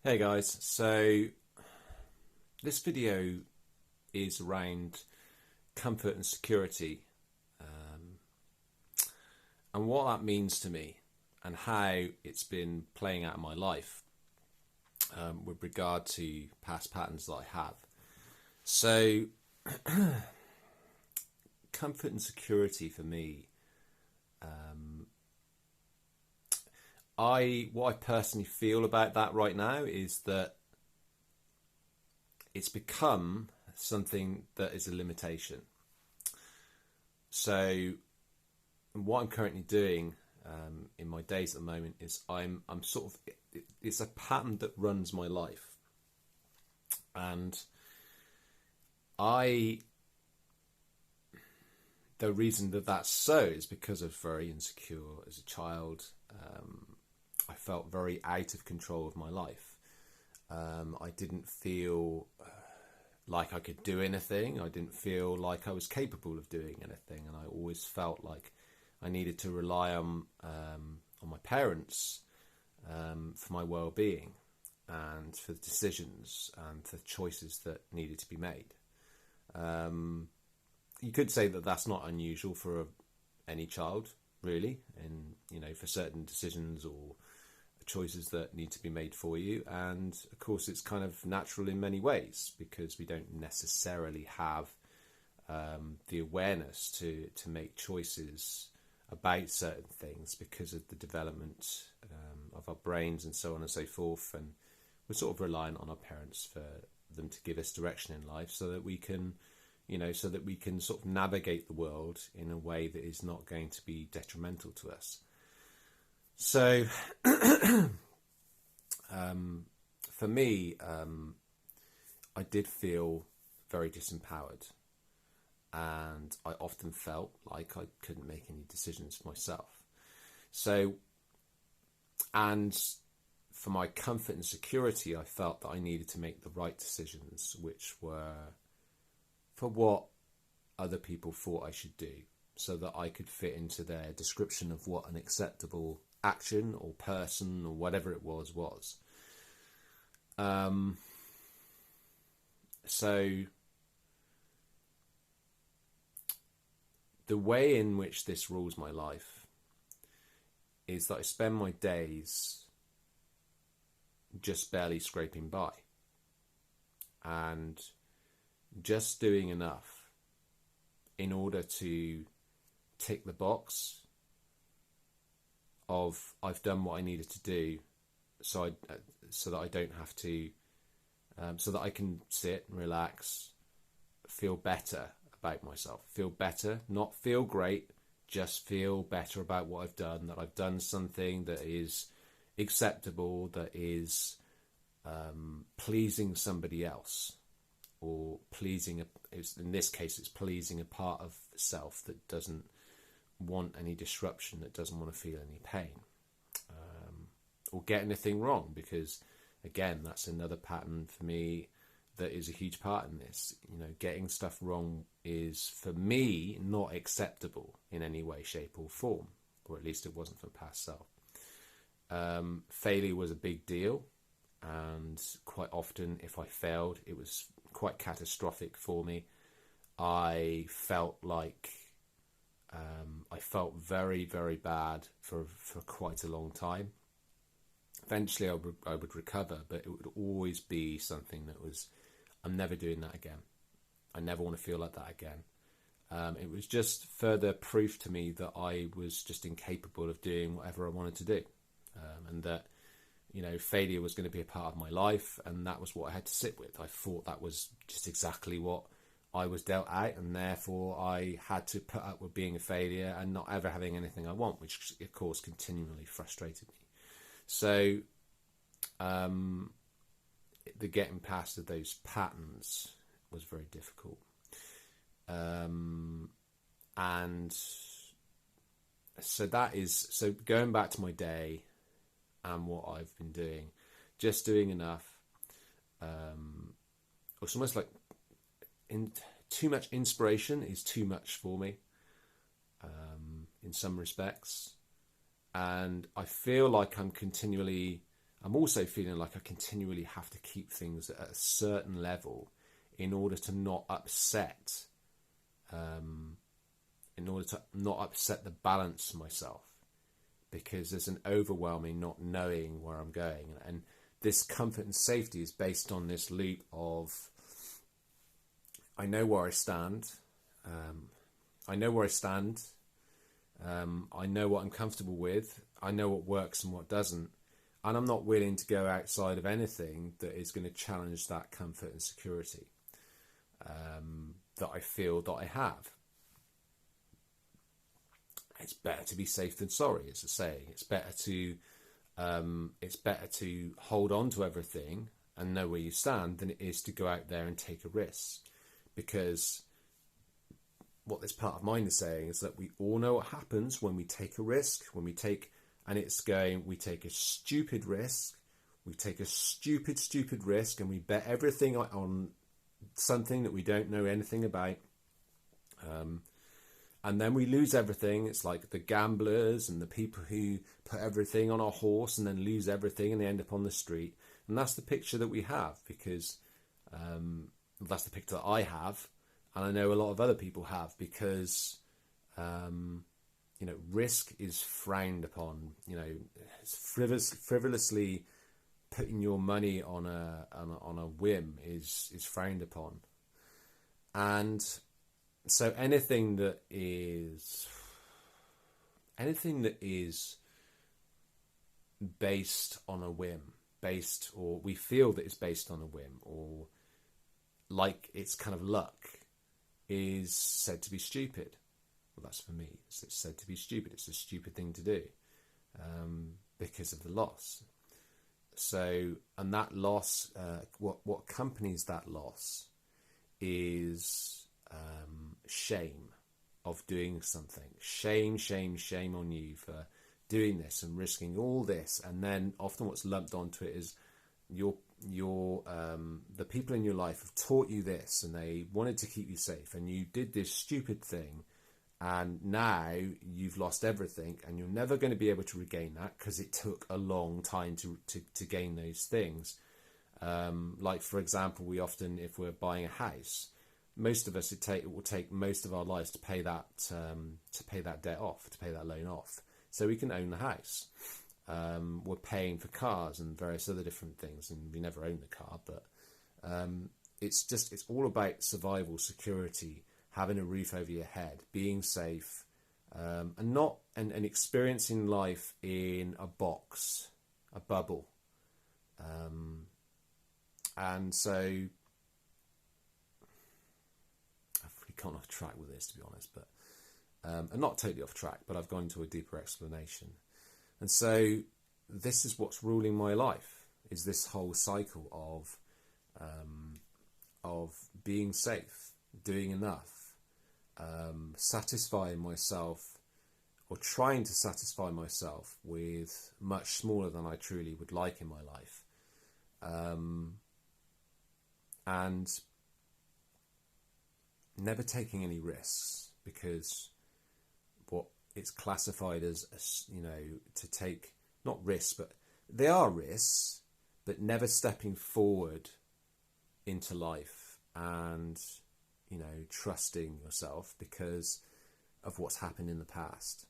Hey guys, so this video is around comfort and security, and what that means to me and how it's been playing out in my life with regard to past patterns that I have. So comfort and security for me, what I personally feel about that right now is that it's become something that is a limitation. So what I'm currently doing in my days at the moment is I'm sort of, it's a pattern that runs my life, and the reason that that's so is because I was very insecure as a child. I felt very out of control of my life. I didn't feel like I could do anything. I didn't feel like I was capable of doing anything, and I always felt like I needed to rely on my parents for my well-being and for the decisions and for choices that needed to be made. You could say that that's not unusual for any child, really, and for certain decisions or choices that need to be made for you. And of course it's kind of natural in many ways because we don't necessarily have the awareness to make choices about certain things because of the development of our brains and so on and so forth, and we're sort of reliant on our parents for them to give us direction in life so that we can sort of navigate the world in a way that is not going to be detrimental to us. So for me, I did feel very disempowered, and I often felt like I couldn't make any decisions for myself. So, and for my comfort and security, I felt that I needed to make the right decisions, which were for what other people thought I should do, so that I could fit into their description of what an acceptable action or person or whatever it was. So the way in which this rules my life is that I spend my days just barely scraping by and just doing enough in order to tick the box of I've done what I needed to do, so that I don't have to, so that I can sit, relax, feel better about myself, feel better, not feel great, just feel better about what I've done, that I've done something that is acceptable, that is pleasing somebody else, or pleasing in this case it's pleasing a part of self that doesn't want any disruption, that doesn't want to feel any pain, or get anything wrong, because again that's another pattern for me that is a huge part in this. Getting stuff wrong is for me not acceptable in any way, shape or form, or at least it wasn't for past self. Failure was a big deal, and quite often if I failed it was quite catastrophic for me. I felt like I felt very, very bad for quite a long time. Eventually I would recover, but it would always be something that was, I'm never doing that again. I never want to feel like that again. It was just further proof to me that I was just incapable of doing whatever I wanted to do, and that failure was going to be a part of my life, and that was what I had to sit with. I thought that was just exactly what I was dealt out, and therefore I had to put up with being a failure and not ever having anything I want, which of course continually frustrated me. So the getting past of those patterns was very difficult, and so going back to my day and what I've been doing, just doing enough. It's almost like too much inspiration is too much for me, in some respects, and I feel like I'm I'm also feeling like I continually have to keep things at a certain level in order to not upset, the balance myself, because there's an overwhelming not knowing where I'm going. And this comfort and safety is based on this loop of, I know where I stand. I know where I stand. I know what I'm comfortable with. I know what works and what doesn't. And I'm not willing to go outside of anything that is going to challenge that comfort and security that I feel that I have. It's better to be safe than sorry, it's a saying. It's better to hold on to everything and know where you stand than it is to go out there and take a risk. Because what this part of mine is saying is that we all know what happens when we take a risk, we take a stupid risk, we take a stupid risk, and we bet everything on something that we don't know anything about. And then we lose everything. It's like the gamblers and the people who put everything on a horse and then lose everything and they end up on the street. And that's the picture that we have, because that's the picture that I have, and I know a lot of other people have, because risk is frowned upon. It's frivolously putting your money on a whim is frowned upon. And so anything that is based on a whim, or we feel that it's based on a whim, or like it's kind of luck, is said to be stupid. Well, that's for me. It's said to be stupid. It's a stupid thing to do because of the loss. So, and that loss, what accompanies that loss is shame of doing something. Shame on you for doing this and risking all this. And then often what's lumped onto it is the people in your life have taught you this, and they wanted to keep you safe, and you did this stupid thing, and now you've lost everything, and you're never going to be able to regain that because it took a long time to gain those things. Like, for example, we often, if we're buying a house, most of us, it will take most of our lives to pay that debt off, to pay that loan off, so we can own the house. We're paying for cars and various other different things, and we never own the car, but it's all about survival, security, having a roof over your head, being safe, and experiencing life in a box, a bubble. And so I've really gone off track with this, to be honest, but and not totally off track, but I've gone into a deeper explanation. And so this is what's ruling my life, is this whole cycle of being safe, doing enough, satisfying myself, or trying to satisfy myself with much smaller than I truly would like in my life. And never taking any risks, because what it's classified as, to take, not risks, but they are risks, but never stepping forward into life and, trusting yourself because of what's happened in the past.